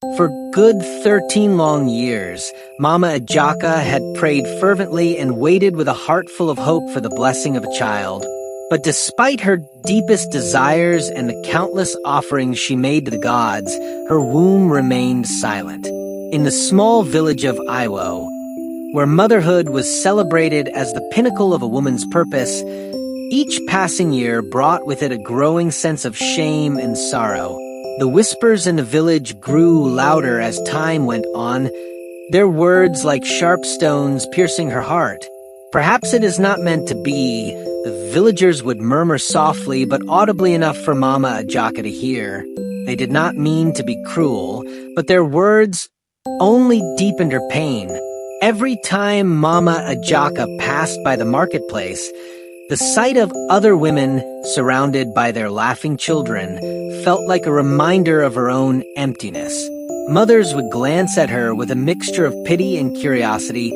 For good 13 long years, Mama Ajaka had prayed fervently and waited with a heart full of hope for the blessing of a child. But despite her deepest desires and the countless offerings she made to the gods, her womb remained silent. In the small village of Iwo, where motherhood was celebrated as the pinnacle of a woman's purpose, each passing year brought with it a growing sense of shame and sorrow. The whispers in the village grew louder as time went on, their words like sharp stones piercing her heart. Perhaps it is not meant to be, the villagers would murmur softly but audibly enough for Mama Ajaka to hear. They did not mean to be cruel, but their words only deepened her pain. Every time Mama Ajaka passed by the marketplace, the sight of other women surrounded by their laughing children felt like a reminder of her own emptiness. Mothers would glance at her with a mixture of pity and curiosity,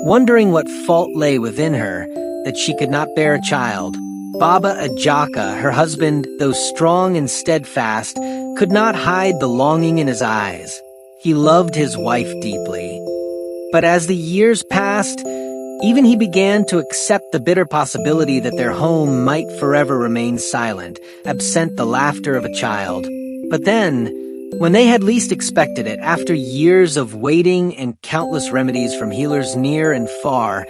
wondering what fault lay within her that she could not bear a child. Baba Ajaka, her husband, though strong and steadfast, could not hide the longing in his eyes. He loved his wife deeply. But as the years passed, even he began to accept the bitter possibility that their home might forever remain silent, absent the laughter of a child. But then, when they had least expected it, after years of waiting and countless remedies from healers near and far,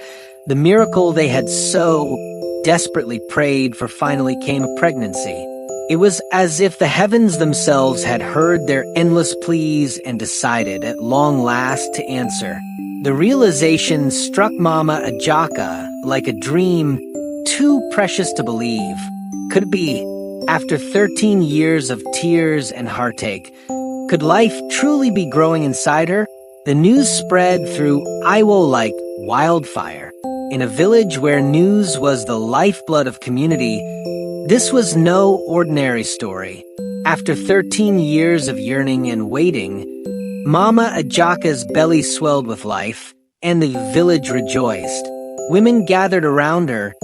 the miracle they had so desperately prayed for finally came a pregnancy. It was as if the heavens themselves had heard their endless pleas and decided at long last to answer. The realization struck Mama Ajaka like a dream too precious to believe. Could it be, after 13 years of tears and heartache, could life truly be growing inside her? The news spread through Iwo like wildfire. In a village where news was the lifeblood of community, this was no ordinary story. After 13 years of yearning and waiting, Mama Ajaka's belly swelled with life, and the village rejoiced. Women gathered around her,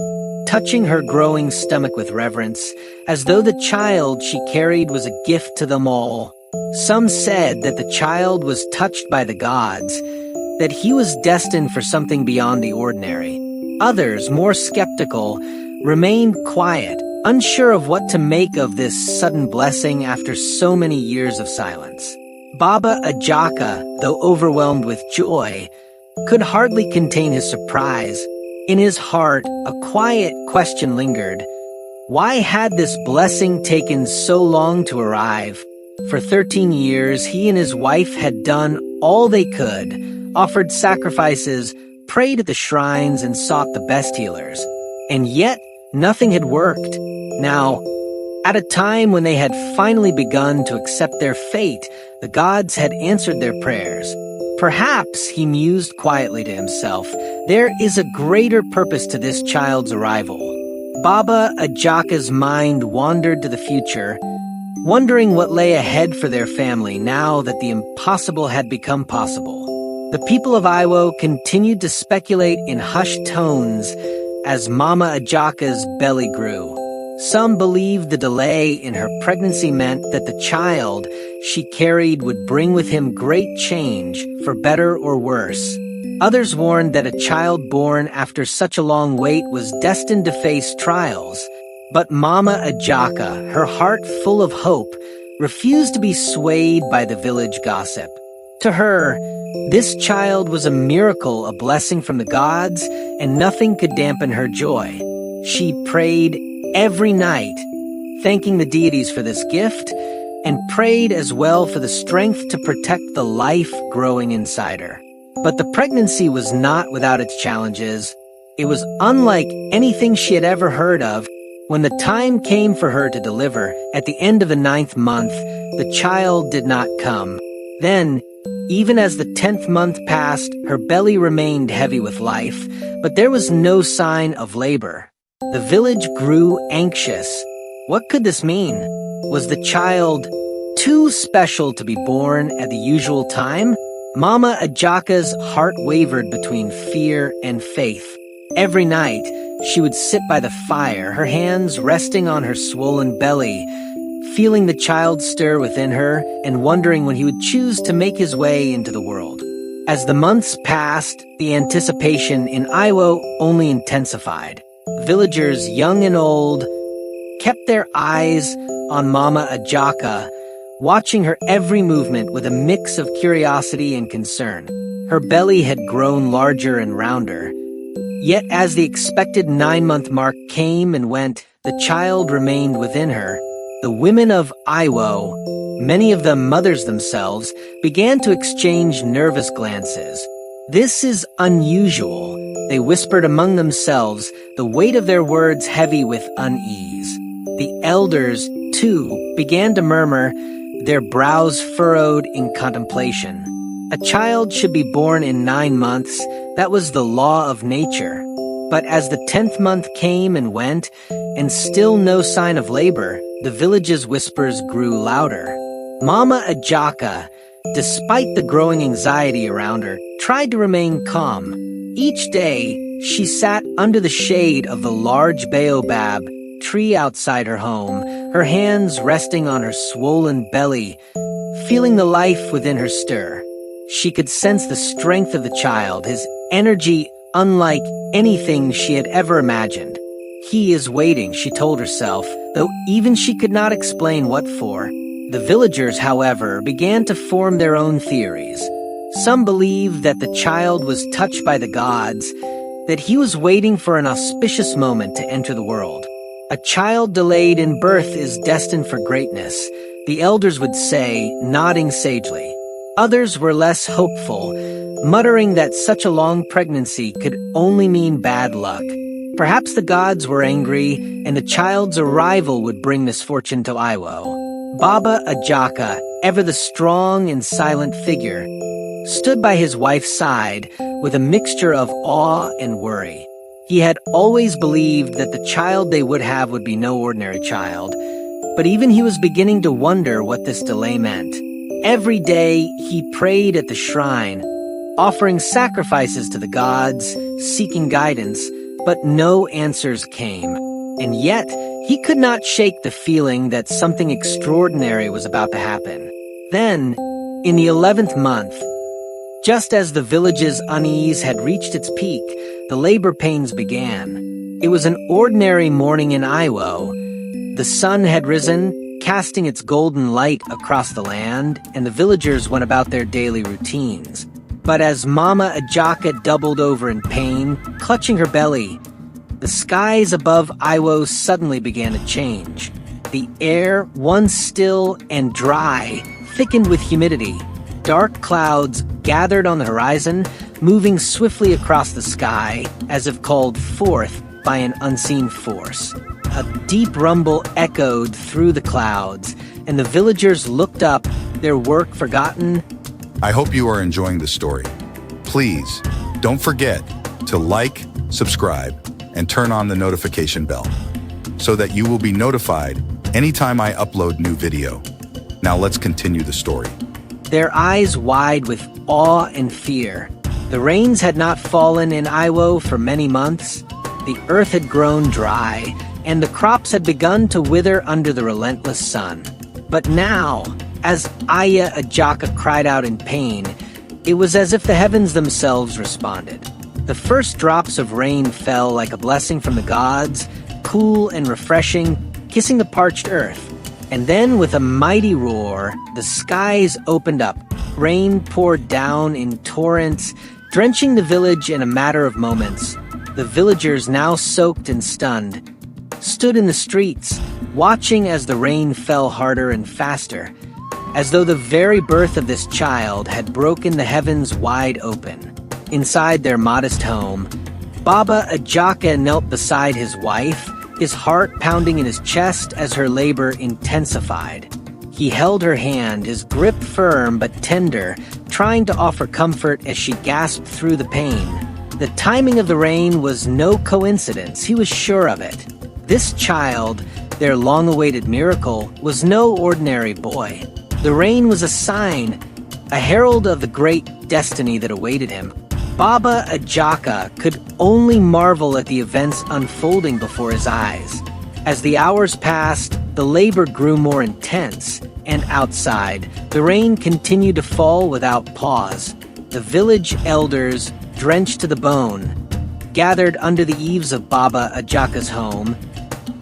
touching her growing stomach with reverence, as though the child she carried was a gift to them all. Some said that the child was touched by the gods, that he was destined for something beyond the ordinary. Others, more skeptical, remained quiet, unsure of what to make of this sudden blessing after so many years of silence. Baba Ajaka, though overwhelmed with joy, could hardly contain his surprise. In his heart, a quiet question lingered. Why had this blessing taken so long to arrive? For 13 years, he and his wife had done all they could, offered sacrifices, prayed at the shrines, and sought the best healers. And yet, nothing had worked. Now, at a time when they had finally begun to accept their fate, the gods had answered their prayers. Perhaps, he mused quietly to himself, there is a greater purpose to this child's arrival. Baba Ajaka's mind wandered to the future, wondering what lay ahead for their family now that the impossible had become possible. The people of Iwo continued to speculate in hushed tones as Mama Ajaka's belly grew. Some believed the delay in her pregnancy meant that the child she carried would bring with him great change, for better or worse. Others warned that a child born after such a long wait was destined to face trials. But Mama Ajaka, her heart full of hope, refused to be swayed by the village gossip. To her, this child was a miracle, a blessing from the gods, and nothing could dampen her joy. She prayed every night, thanking the deities for this gift, and prayed as well for the strength to protect the life growing inside her. But the pregnancy was not without its challenges. It was unlike anything she had ever heard of. When the time came for her to deliver, at the end of the 9th month, the child did not come. Then, even as the 10th month passed, her belly remained heavy with life, but there was no sign of labor. The village grew anxious. What could this mean? Was the child too special to be born at the usual time? Mama Ajaka's heart wavered between fear and faith. Every night, she would sit by the fire, her hands resting on her swollen belly, feeling the child stir within her and wondering when he would choose to make his way into the world. As the months passed, the anticipation in Iwo only intensified. Villagers, young and old, kept their eyes on Mama Ajaka, watching her every movement with a mix of curiosity and concern. Her belly had grown larger and rounder. Yet as the expected 9-month mark came and went, the child remained within her. The women of Iwo, many of them mothers themselves, began to exchange nervous glances. "This is unusual," they whispered among themselves, the weight of their words heavy with unease. The elders, too, began to murmur, their brows furrowed in contemplation. A child should be born in 9 months. That was the law of nature. But as the 10th month came and went, and still no sign of labor, the village's whispers grew louder. Mama Ajaka, despite the growing anxiety around her, tried to remain calm. Each day, she sat under the shade of the large baobab tree outside her home, her hands resting on her swollen belly, feeling the life within her stir. She could sense the strength of the child, his energy unlike anything she had ever imagined. He is waiting, she told herself, though even she could not explain what for. The villagers, however, began to form their own theories. Some believed that the child was touched by the gods, that he was waiting for an auspicious moment to enter the world. A child delayed in birth is destined for greatness, the elders would say, nodding sagely. Others were less hopeful, muttering that such a long pregnancy could only mean bad luck. Perhaps the gods were angry, and the child's arrival would bring misfortune to Iwo. Baba Ajaka, ever the strong and silent figure, stood by his wife's side with a mixture of awe and worry. He had always believed that the child they would have would be no ordinary child, but even he was beginning to wonder what this delay meant. Every day he prayed at the shrine, offering sacrifices to the gods, seeking guidance, but no answers came. And yet, he could not shake the feeling that something extraordinary was about to happen. Then, in the 11th month, just as the village's unease had reached its peak, the labor pains began. It was an ordinary morning in Iwo. The sun had risen, casting its golden light across the land, and the villagers went about their daily routines. But as Mama Ajaka doubled over in pain, clutching her belly, the skies above Iwo suddenly began to change. The air, once still and dry, thickened with humidity. Dark clouds gathered on the horizon, moving swiftly across the sky, as if called forth by an unseen force. A deep rumble echoed through the clouds, and the villagers looked up, their work forgotten. I hope you are enjoying the story. Please, don't forget to like, subscribe, and turn on the notification bell so that you will be notified anytime I upload new video. Now let's continue the story. Their eyes wide with awe and fear. The rains had not fallen in Iwo for many months. The earth had grown dry, and the crops had begun to wither under the relentless sun. But now, as Aya Ajaka cried out in pain, it was as if the heavens themselves responded. The first drops of rain fell like a blessing from the gods, cool and refreshing, kissing the parched earth. And then, with a mighty roar, the skies opened up. Rain poured down in torrents, drenching the village in a matter of moments. The villagers, now soaked and stunned, stood in the streets, watching as the rain fell harder and faster, as though the very birth of this child had broken the heavens wide open. Inside their modest home, Baba Ajaka knelt beside his wife, his heart pounding in his chest as her labor intensified. He held her hand, his grip firm but tender, trying to offer comfort as she gasped through the pain. The timing of the rain was no coincidence, he was sure of it. This child, their long-awaited miracle, was no ordinary boy. The rain was a sign, a herald of the great destiny that awaited him. Baba Ajaka could only marvel at the events unfolding before his eyes. As the hours passed, the labor grew more intense, and outside, the rain continued to fall without pause. The village elders, drenched to the bone, gathered under the eaves of Baba Ajaka's home,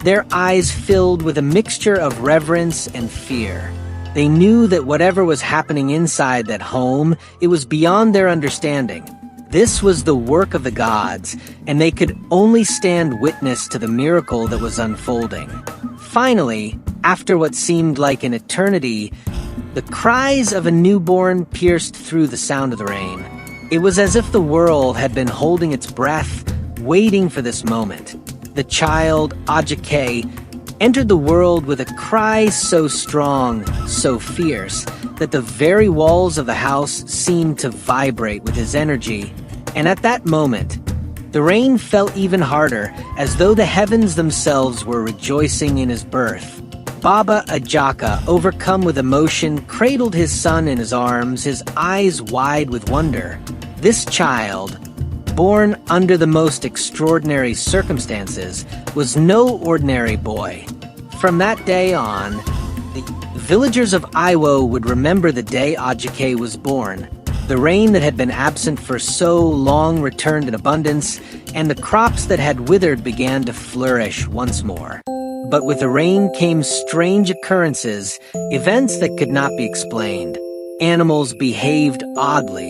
their eyes filled with a mixture of reverence and fear. They knew that whatever was happening inside that home, it was beyond their understanding. This was the work of the gods, and they could only stand witness to the miracle that was unfolding. Finally, after what seemed like an eternity, the cries of a newborn pierced through the sound of the rain. It was as if the world had been holding its breath, waiting for this moment. The child, Ajakaye, entered the world with a cry so strong, so fierce, that the very walls of the house seemed to vibrate with his energy. And at that moment, the rain fell even harder, as though the heavens themselves were rejoicing in his birth. Baba Ajaka, overcome with emotion, cradled his son in his arms, his eyes wide with wonder. This child, born under the most extraordinary circumstances, was no ordinary boy. From that day on, the villagers of Iwo would remember the day Ajakaye was born. The rain that had been absent for so long returned in abundance, and the crops that had withered began to flourish once more. But with the rain came strange occurrences, events that could not be explained. Animals behaved oddly.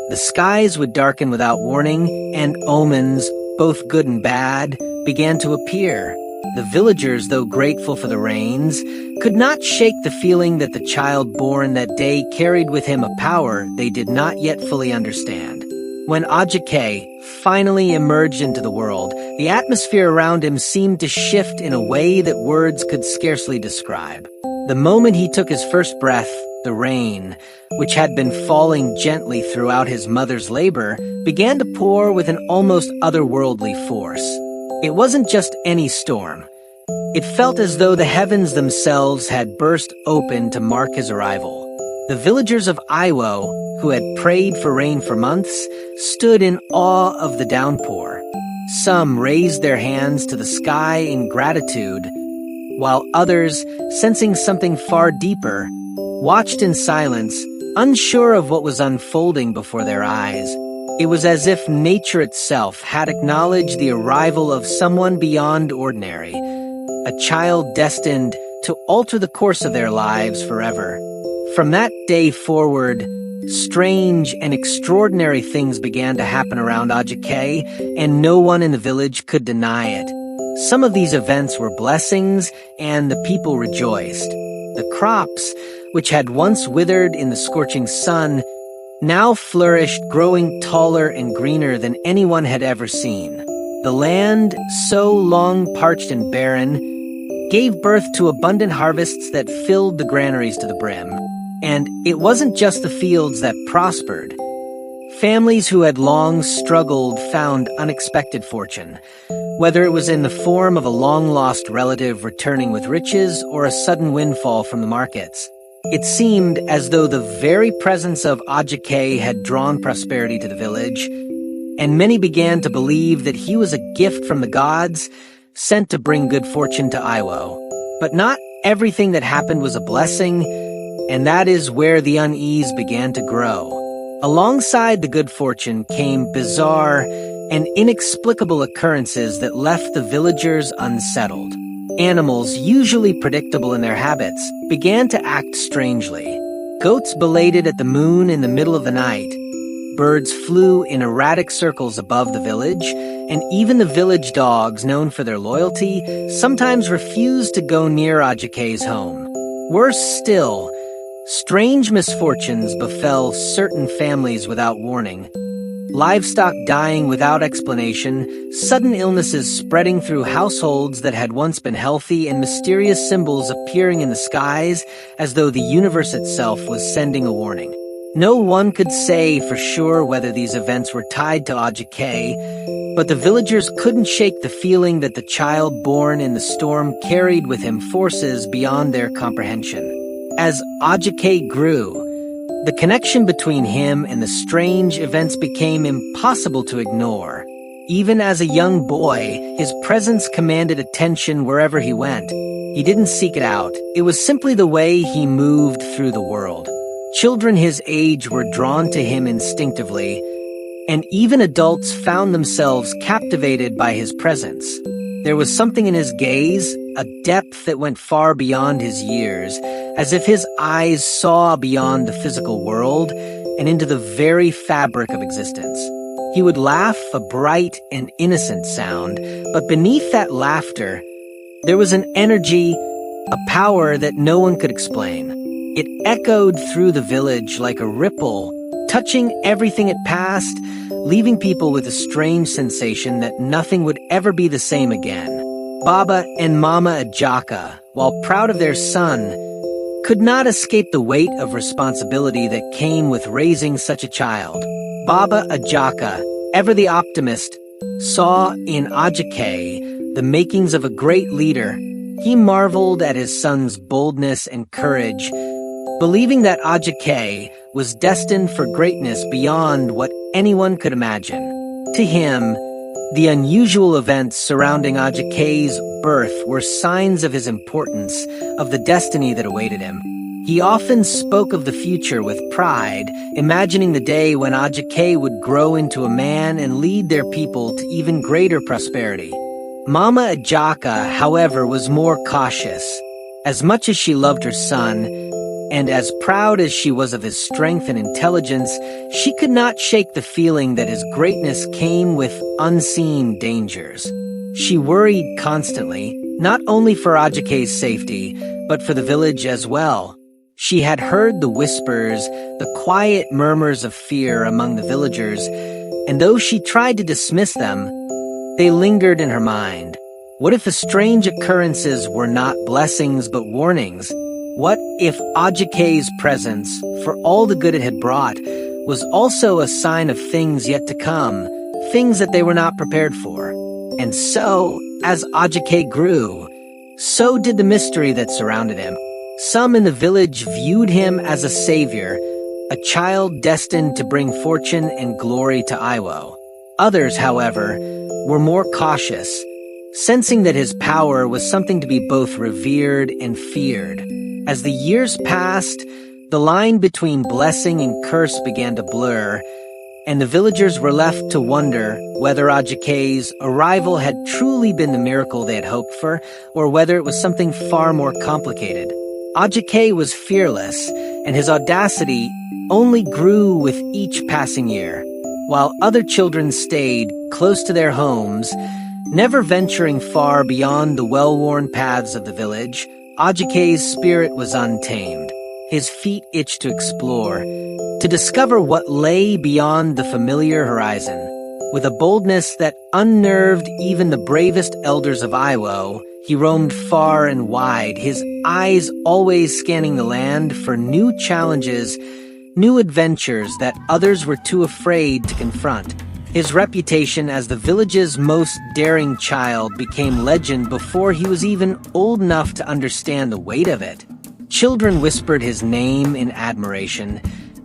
The skies would darken without warning, and omens, both good and bad, began to appear. The villagers, though grateful for the rains, could not shake the feeling that the child born that day carried with him a power they did not yet fully understand. When Ajakaye finally emerged into the world, the atmosphere around him seemed to shift in a way that words could scarcely describe. The moment he took his first breath, the rain, which had been falling gently throughout his mother's labor, began to pour with an almost otherworldly force. It wasn't just any storm. It felt as though the heavens themselves had burst open to mark his arrival. The villagers of Iwo, who had prayed for rain for months, stood in awe of the downpour. Some raised their hands to the sky in gratitude, while others, sensing something far deeper, watched in silence, unsure of what was unfolding before their eyes. It was as if nature itself had acknowledged the arrival of someone beyond ordinary, a child destined to alter the course of their lives forever. From that day forward, strange and extraordinary things began to happen around Ajakaye, and no one in the village could deny it. Some of these events were blessings, and the people rejoiced. The crops, which had once withered in the scorching sun, now flourished, growing taller and greener than anyone had ever seen. The land, so long parched and barren, gave birth to abundant harvests that filled the granaries to the brim. And it wasn't just the fields that prospered. Families who had long struggled found unexpected fortune, whether it was in the form of a long-lost relative returning with riches or a sudden windfall from the markets. It seemed as though the very presence of Ajakaye had drawn prosperity to the village, and many began to believe that he was a gift from the gods sent to bring good fortune to Iwo. But not everything that happened was a blessing, and that is where the unease began to grow. Alongside the good fortune came bizarre and inexplicable occurrences that left the villagers unsettled. Animals, usually predictable in their habits, began to act strangely. Goats belated at the moon in the middle of the night. Birds flew in erratic circles above the village, and even the village dogs, known for their loyalty, sometimes refused to go near Ajakaye's home. Worse still, strange misfortunes befell certain families without warning. Livestock dying without explanation, sudden illnesses spreading through households that had once been healthy, and mysterious symbols appearing in the skies as though the universe itself was sending a warning. No one could say for sure whether these events were tied to Ajakaye, but the villagers couldn't shake the feeling that the child born in the storm carried with him forces beyond their comprehension. As Ajakaye grew, the connection between him and the strange events became impossible to ignore. Even as a young boy, his presence commanded attention wherever he went. He didn't seek it out. It was simply the way he moved through the world. Children his age were drawn to him instinctively, and even adults found themselves captivated by his presence. There was something in his gaze, a depth that went far beyond his years, as if his eyes saw beyond the physical world and into the very fabric of existence. He would laugh, a bright and innocent sound, but beneath that laughter, there was an energy, a power that no one could explain. It echoed through the village like a ripple, touching everything it passed, leaving people with a strange sensation that nothing would ever be the same again. Baba and Mama Ajakaye, while proud of their son, could not escape the weight of responsibility that came with raising such a child. Baba Ajakaye, ever the optimist, saw in Ajakaye the makings of a great leader. He marveled at his son's boldness and courage, believing that Ajakaye was destined for greatness beyond what anyone could imagine. To him, the unusual events surrounding Ajakaye's birth were signs of his importance, of the destiny that awaited him. He often spoke of the future with pride, imagining the day when Ajakaye would grow into a man and lead their people to even greater prosperity. Mama Ajakaye, however, was more cautious. As much as she loved her son, and as proud as she was of his strength and intelligence, she could not shake the feeling that his greatness came with unseen dangers. She worried constantly, not only for Ajakaye's safety, but for the village as well. She had heard the whispers, the quiet murmurs of fear among the villagers, and though she tried to dismiss them, they lingered in her mind. What if the strange occurrences were not blessings but warnings? What if Ajakaye's presence, for all the good it had brought, was also a sign of things yet to come, things that they were not prepared for? And so, as Ajakaye grew, so did the mystery that surrounded him. Some in the village viewed him as a savior, a child destined to bring fortune and glory to Iwo. Others, however, were more cautious, sensing that his power was something to be both revered and feared. As the years passed, the line between blessing and curse began to blur, and the villagers were left to wonder whether Ajakaye's arrival had truly been the miracle they had hoped for, or whether it was something far more complicated. Ajakaye was fearless, and his audacity only grew with each passing year, while other children stayed close to their homes, never venturing far beyond the well-worn paths of the village. Ajakaye's spirit was untamed. His feet itched to explore, to discover what lay beyond the familiar horizon. With a boldness that unnerved even the bravest elders of Iwo, he roamed far and wide, his eyes always scanning the land for new challenges, new adventures that others were too afraid to confront. His reputation as the village's most daring child became legend before he was even old enough to understand the weight of it. Children whispered his name in admiration,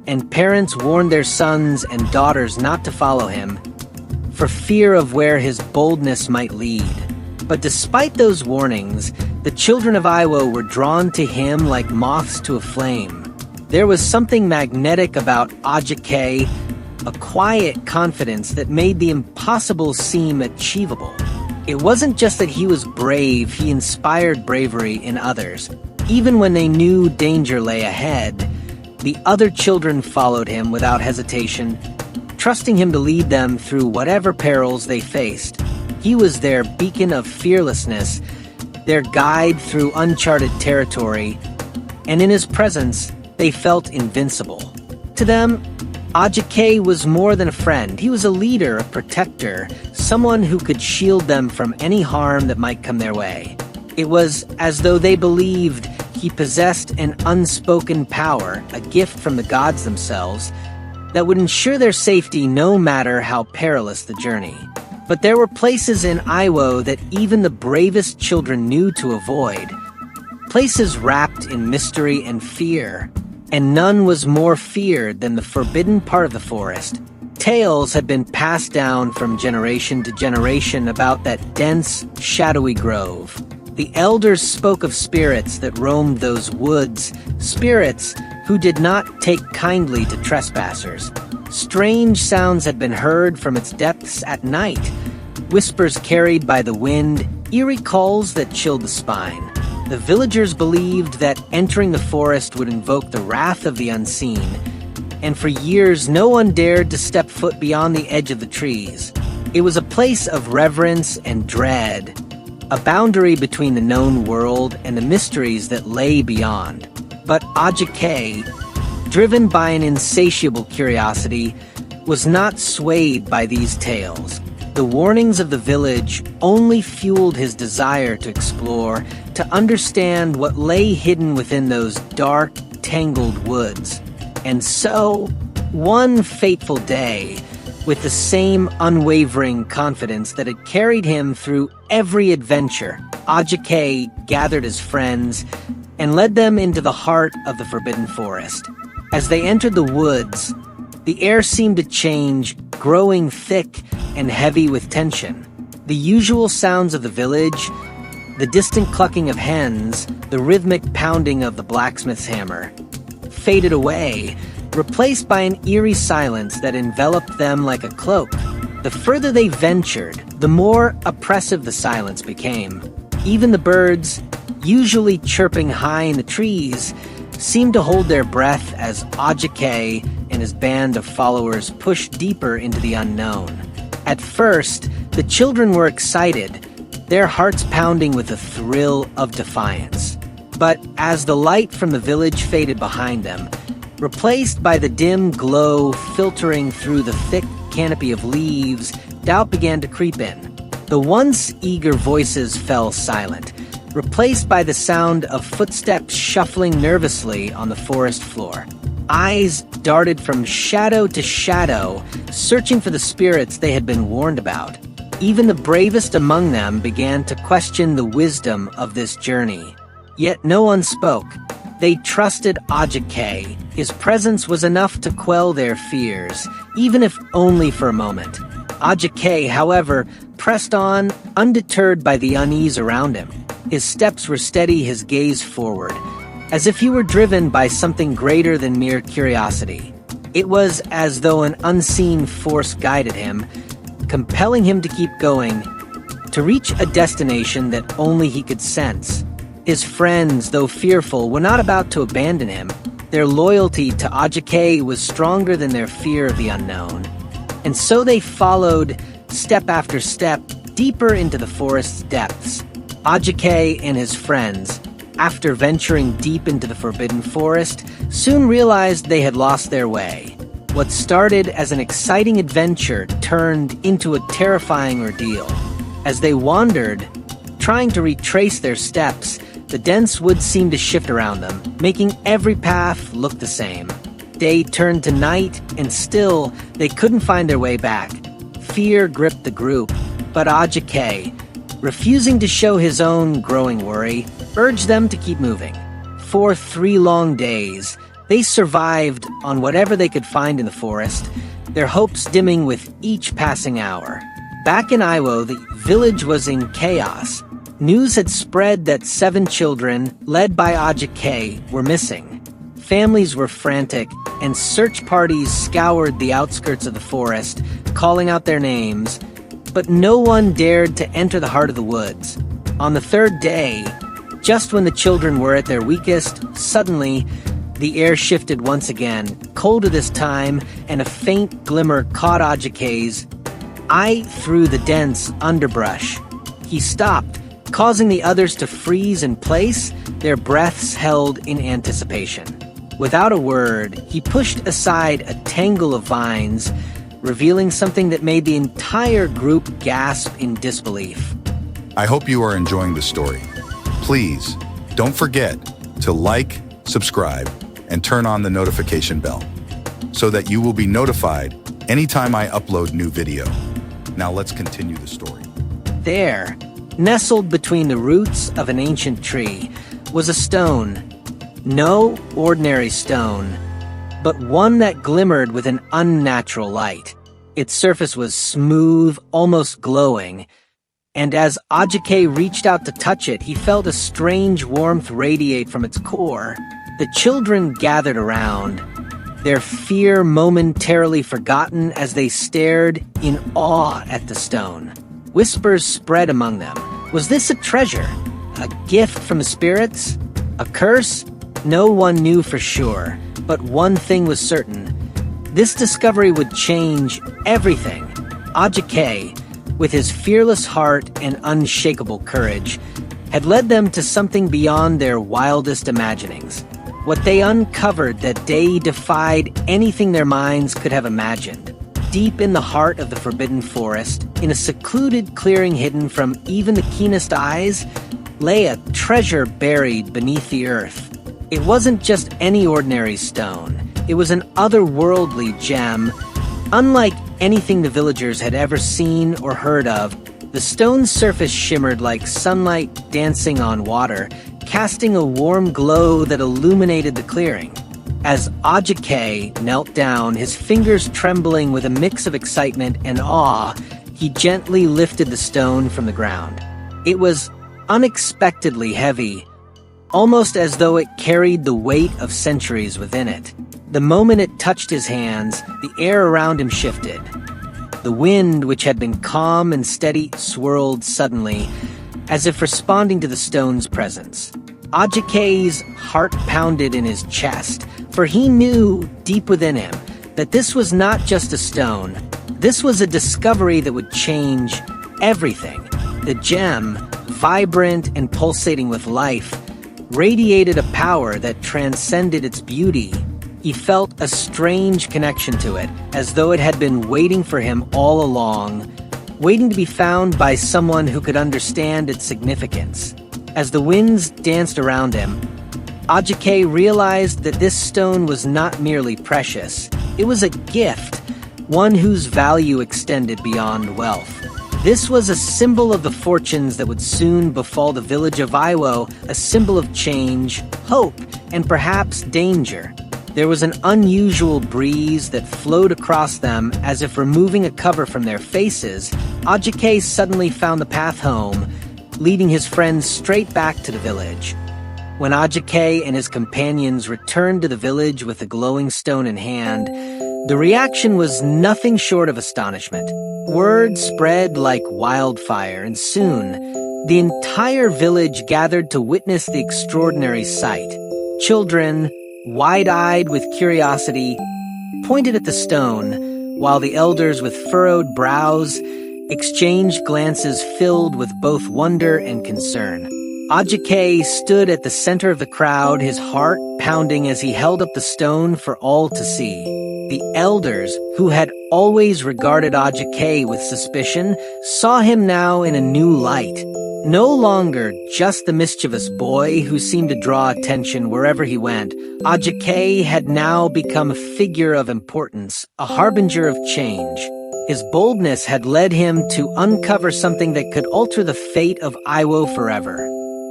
and parents warned their sons and daughters not to follow him, for fear of where his boldness might lead. But despite those warnings, the children of Iwo were drawn to him like moths to a flame. There was something magnetic about Ajakaye, a quiet confidence that made the impossible seem achievable. It wasn't just that he was brave, he inspired bravery in others. Even when they knew danger lay ahead, the other children followed him without hesitation, trusting him to lead them through whatever perils they faced. He was their beacon of fearlessness, their guide through uncharted territory, and in his presence, they felt invincible. To them, Ajakaye was more than a friend. He was a leader, a protector, someone who could shield them from any harm that might come their way. It was as though they believed he possessed an unspoken power, a gift from the gods themselves, that would ensure their safety no matter how perilous the journey. But there were places in Iwo that even the bravest children knew to avoid. Places wrapped in mystery and fear. And none was more feared than the forbidden part of the forest. Tales had been passed down from generation to generation about that dense, shadowy grove. The elders spoke of spirits that roamed those woods, spirits who did not take kindly to trespassers. Strange sounds had been heard from its depths at night, whispers carried by the wind, eerie calls that chilled the spine. The villagers believed that entering the forest would invoke the wrath of the unseen, and for years no one dared to step foot beyond the edge of the trees. It was a place of reverence and dread, a boundary between the known world and the mysteries that lay beyond. But Ajakaye, driven by an insatiable curiosity, was not swayed by these tales. The warnings of the village only fueled his desire to explore, to understand what lay hidden within those dark, tangled woods. And so, one fateful day, with the same unwavering confidence that had carried him through every adventure, Ajakaye gathered his friends and led them into the heart of the Forbidden Forest. As they entered the woods, the air seemed to change, growing thick and heavy with tension. The usual sounds of the village, the distant clucking of hens, the rhythmic pounding of the blacksmith's hammer, faded away, replaced by an eerie silence that enveloped them like a cloak. The further they ventured, the more oppressive the silence became. Even the birds, usually chirping high in the trees, seemed to hold their breath as Ajakaye and his band of followers pushed deeper into the unknown. At first, the children were excited, their hearts pounding with a thrill of defiance. But as the light from the village faded behind them, replaced by the dim glow filtering through the thick canopy of leaves, doubt began to creep in. The once eager voices fell silent, replaced by the sound of footsteps shuffling nervously on the forest floor. Eyes darted from shadow to shadow, searching for the spirits they had been warned about. Even the bravest among them began to question the wisdom of this journey. Yet no one spoke. They trusted Ajakaye. His presence was enough to quell their fears, even if only for a moment. Ajakaye, however, pressed on, undeterred by the unease around him. His steps were steady, his gaze forward, as if he were driven by something greater than mere curiosity. It was as though an unseen force guided him, compelling him to keep going, to reach a destination that only he could sense. His friends, though fearful, were not about to abandon him. Their loyalty to Ajakaye was stronger than their fear of the unknown. And so they followed, step after step, deeper into the forest's depths. Ajakaye and his friends, after venturing deep into the Forbidden Forest, soon realized they had lost their way. What started as an exciting adventure turned into a terrifying ordeal. As they wandered, trying to retrace their steps, the dense woods seemed to shift around them, making every path look the same. Day turned to night, and still, they couldn't find their way back. Fear gripped the group, but Ajakaye, refusing to show his own growing worry, urged them to keep moving. For 3 long days, they survived on whatever they could find in the forest, their hopes dimming with each passing hour. Back in Iwo, the village was in chaos. News had spread that 7 children, led by Ajakaye, were missing. Families were frantic, and search parties scoured the outskirts of the forest, calling out their names, but no one dared to enter the heart of the woods. On the 3rd day, just when the children were at their weakest, suddenly, the air shifted once again, colder this time, and a faint glimmer caught Ajakaye's eye through the dense underbrush. He stopped, causing the others to freeze in place, their breaths held in anticipation. Without a word, he pushed aside a tangle of vines, revealing something that made the entire group gasp in disbelief. I hope you are enjoying the story. Please, don't forget to like, subscribe, and turn on the notification bell so that you will be notified anytime I upload new video. Now let's continue the story. There, nestled between the roots of an ancient tree, was a stone. No ordinary stone, but one that glimmered with an unnatural light. Its surface was smooth, almost glowing, and as Ajakaye reached out to touch it, he felt a strange warmth radiate from its core. The children gathered around, their fear momentarily forgotten as they stared in awe at the stone. Whispers spread among them. Was this a treasure? A gift from the spirits? A curse? No one knew for sure, but one thing was certain. This discovery would change everything. Ajakaye, with his fearless heart and unshakable courage, had led them to something beyond their wildest imaginings. What they uncovered that day defied anything their minds could have imagined. Deep in the heart of the forbidden forest, in a secluded clearing hidden from even the keenest eyes, lay a treasure buried beneath the earth. It wasn't just any ordinary stone. It was an otherworldly gem. Unlike anything the villagers had ever seen or heard of, the stone's surface shimmered like sunlight dancing on water, casting a warm glow that illuminated the clearing. As Ajakaye knelt down, his fingers trembling with a mix of excitement and awe, he gently lifted the stone from the ground. It was unexpectedly heavy, almost as though it carried the weight of centuries within it. The moment it touched his hands, the air around him shifted. The wind, which had been calm and steady, swirled suddenly, as if responding to the stone's presence. Ajakaye's heart pounded in his chest, for he knew, deep within him, that this was not just a stone. This was a discovery that would change everything. The gem, vibrant and pulsating with life, radiated a power that transcended its beauty. He felt a strange connection to it, as though it had been waiting for him all along, waiting to be found by someone who could understand its significance. As the winds danced around him, Ajakaye realized that this stone was not merely precious. It was a gift, one whose value extended beyond wealth. This was a symbol of the fortunes that would soon befall the village of Iwo, a symbol of change, hope, and perhaps danger. There was an unusual breeze that flowed across them as if removing a cover from their faces. Ajakaye suddenly found the path home, leading his friends straight back to the village. When Ajakaye and his companions returned to the village with the glowing stone in hand, the reaction was nothing short of astonishment. Word spread like wildfire, and soon, the entire village gathered to witness the extraordinary sight. Children, wide-eyed with curiosity, pointed at the stone, while the elders with furrowed brows exchanged glances filled with both wonder and concern. Ajakaye stood at the center of the crowd, his heart pounding as he held up the stone for all to see. The elders, who had always regarded Ajakaye with suspicion, saw him now in a new light. No longer just the mischievous boy who seemed to draw attention wherever he went, Ajakaye had now become a figure of importance, a harbinger of change. His boldness had led him to uncover something that could alter the fate of Iwo forever.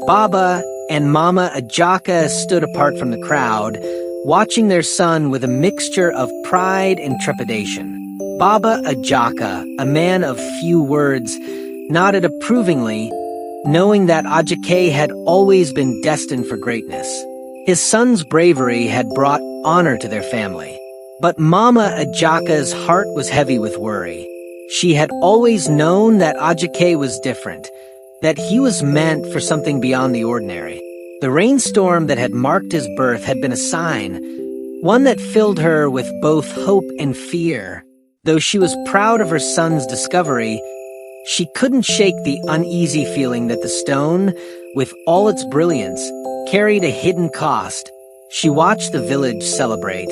Baba and Mama Ajakaye stood apart from the crowd, watching their son with a mixture of pride and trepidation. Baba Ajakaye, a man of few words, nodded approvingly, knowing that Ajakaye had always been destined for greatness. His son's bravery had brought honor to their family. But Mama Ajakaye's heart was heavy with worry. She had always known that Ajakaye was different, that he was meant for something beyond the ordinary. The rainstorm that had marked his birth had been a sign, one that filled her with both hope and fear. Though she was proud of her son's discovery, she couldn't shake the uneasy feeling that the stone, with all its brilliance, carried a hidden cost. She watched the village celebrate,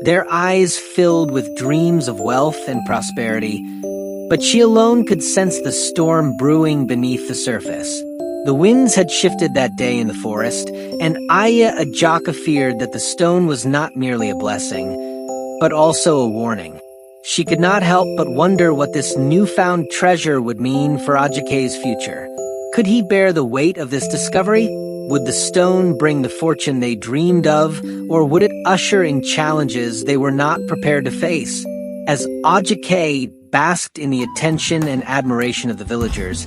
their eyes filled with dreams of wealth and prosperity, but she alone could sense the storm brewing beneath the surface. The winds had shifted that day in the forest, and Aya Ajakaye feared that the stone was not merely a blessing, but also a warning. She could not help but wonder what this newfound treasure would mean for Ajakaye's future. Could he bear the weight of this discovery? Would the stone bring the fortune they dreamed of, or would it usher in challenges they were not prepared to face? As Ajakaye basked in the attention and admiration of the villagers,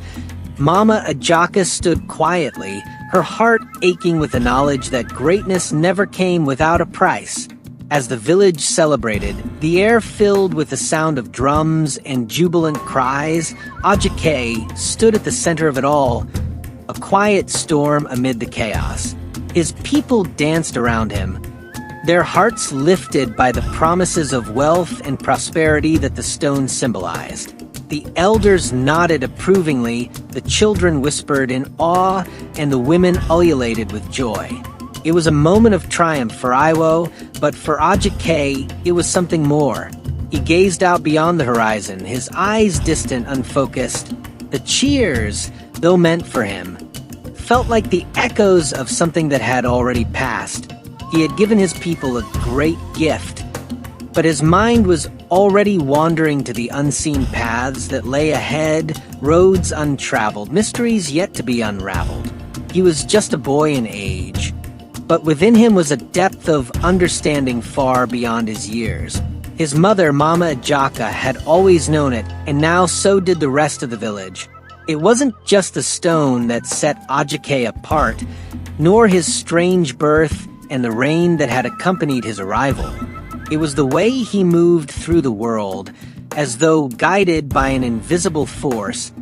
Mama Ajaka stood quietly, her heart aching with the knowledge that greatness never came without a price. As the village celebrated, the air filled with the sound of drums and jubilant cries, Ajakaye stood at the center of it all, a quiet storm amid the chaos. His people danced around him, their hearts lifted by the promises of wealth and prosperity that the stone symbolized. The elders nodded approvingly, the children whispered in awe, and the women ululated with joy. It was a moment of triumph for Iwo, but for Ajakaye, it was something more. He gazed out beyond the horizon, his eyes distant, unfocused. The cheers, though meant for him, felt like the echoes of something that had already passed. He had given his people a great gift, but his mind was already wandering to the unseen paths that lay ahead, roads untraveled, mysteries yet to be unraveled. He was just a boy in age, but within him was a depth of understanding far beyond his years. His mother, Mama Ajaka, had always known it, and now so did the rest of the village. It wasn't just the stone that set Ajakaye apart, nor his strange birth and the rain that had accompanied his arrival. It was the way he moved through the world, as though guided by an invisible force,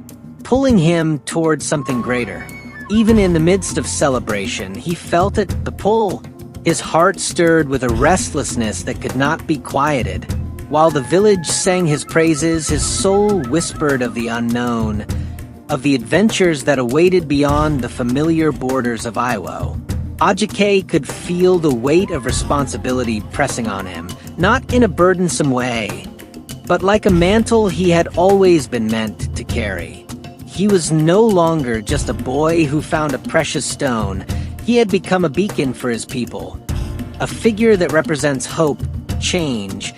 pulling him towards something greater. Even in the midst of celebration, he felt it, the pull. His heart stirred with a restlessness that could not be quieted. While the village sang his praises, his soul whispered of the unknown, of the adventures that awaited beyond the familiar borders of Iwo. Ajakaye could feel the weight of responsibility pressing on him, not in a burdensome way, but like a mantle he had always been meant to carry. He was no longer just a boy who found a precious stone. He had become a beacon for his people, a figure that represents hope, change,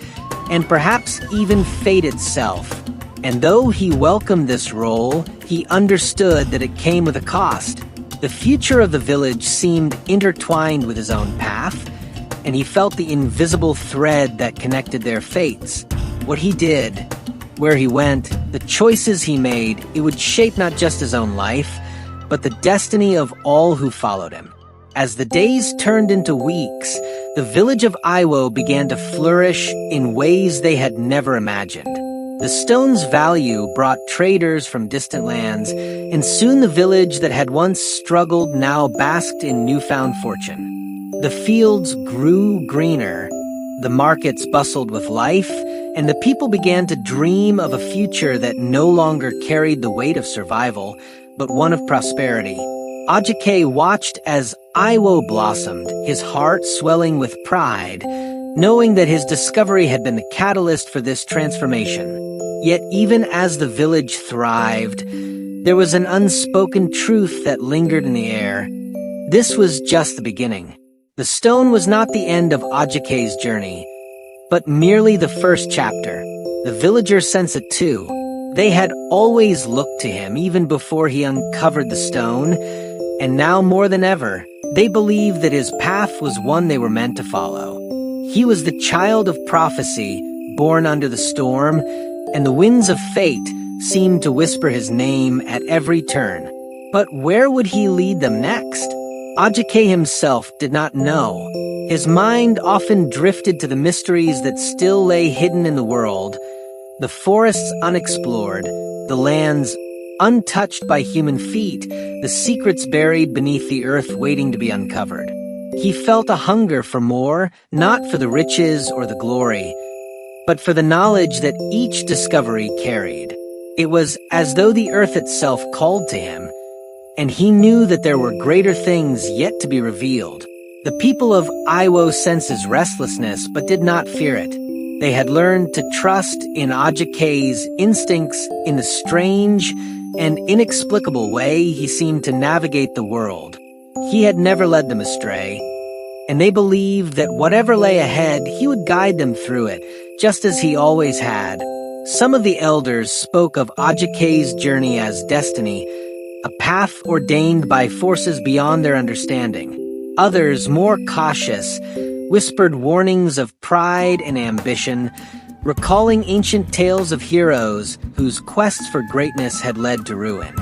and perhaps even fate itself. And though he welcomed this role, he understood that it came with a cost. The future of the village seemed intertwined with his own path, and he felt the invisible thread that connected their fates. What he did, where he went, the choices he made, it would shape not just his own life, but the destiny of all who followed him. As the days turned into weeks, the village of Iwo began to flourish in ways they had never imagined. The stone's value brought traders from distant lands, and soon the village that had once struggled now basked in newfound fortune. The fields grew greener, the markets bustled with life, and the people began to dream of a future that no longer carried the weight of survival, but one of prosperity. Ajakaye watched as Iwo blossomed, his heart swelling with pride, knowing that his discovery had been the catalyst for this transformation. Yet even as the village thrived, there was an unspoken truth that lingered in the air. This was just the beginning. The stone was not the end of Ajakaye's journey, but merely the first chapter. The villagers sensed it too. They had always looked to him even before he uncovered the stone, and now more than ever, they believed that his path was one they were meant to follow. He was the child of prophecy, born under the storm, and the winds of fate seemed to whisper his name at every turn. But where would he lead them next? Ajakaye himself did not know. His mind often drifted to the mysteries that still lay hidden in the world, the forests unexplored, the lands untouched by human feet, the secrets buried beneath the earth waiting to be uncovered. He felt a hunger for more, not for the riches or the glory, but for the knowledge that each discovery carried. It was as though the earth itself called to him, and he knew that there were greater things yet to be revealed. The people of Iwo sensed his restlessness, but did not fear it. They had learned to trust in Ajakaye's instincts in the strange and inexplicable way he seemed to navigate the world. He had never led them astray, and they believed that whatever lay ahead, he would guide them through it, just as he always had. Some of the elders spoke of Ajakaye's journey as destiny, a path ordained by forces beyond their understanding. Others, more cautious, whispered warnings of pride and ambition, recalling ancient tales of heroes whose quests for greatness had led to ruin.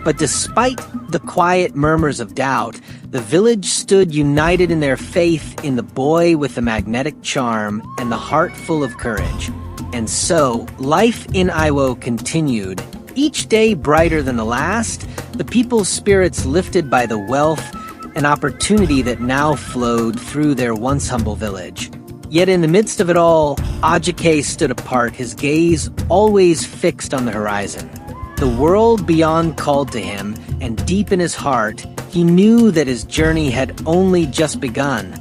But despite the quiet murmurs of doubt, the village stood united in their faith in the boy with the magnetic charm and the heart full of courage. And so, life in Iwo continued. Each day brighter than the last, the people's spirits lifted by the wealth and opportunity that now flowed through their once humble village. Yet in the midst of it all, Ajakaye stood apart, his gaze always fixed on the horizon. The world beyond called to him, and deep in his heart, he knew that his journey had only just begun.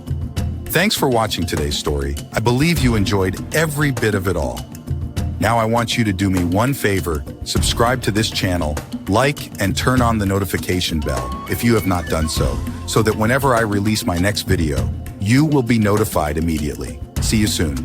Thanks for watching today's story. I believe you enjoyed every bit of it all. Now I want you to do me one favor, subscribe to this channel, like and turn on the notification bell if you have not done so that whenever I release my next video, you will be notified immediately. See you soon.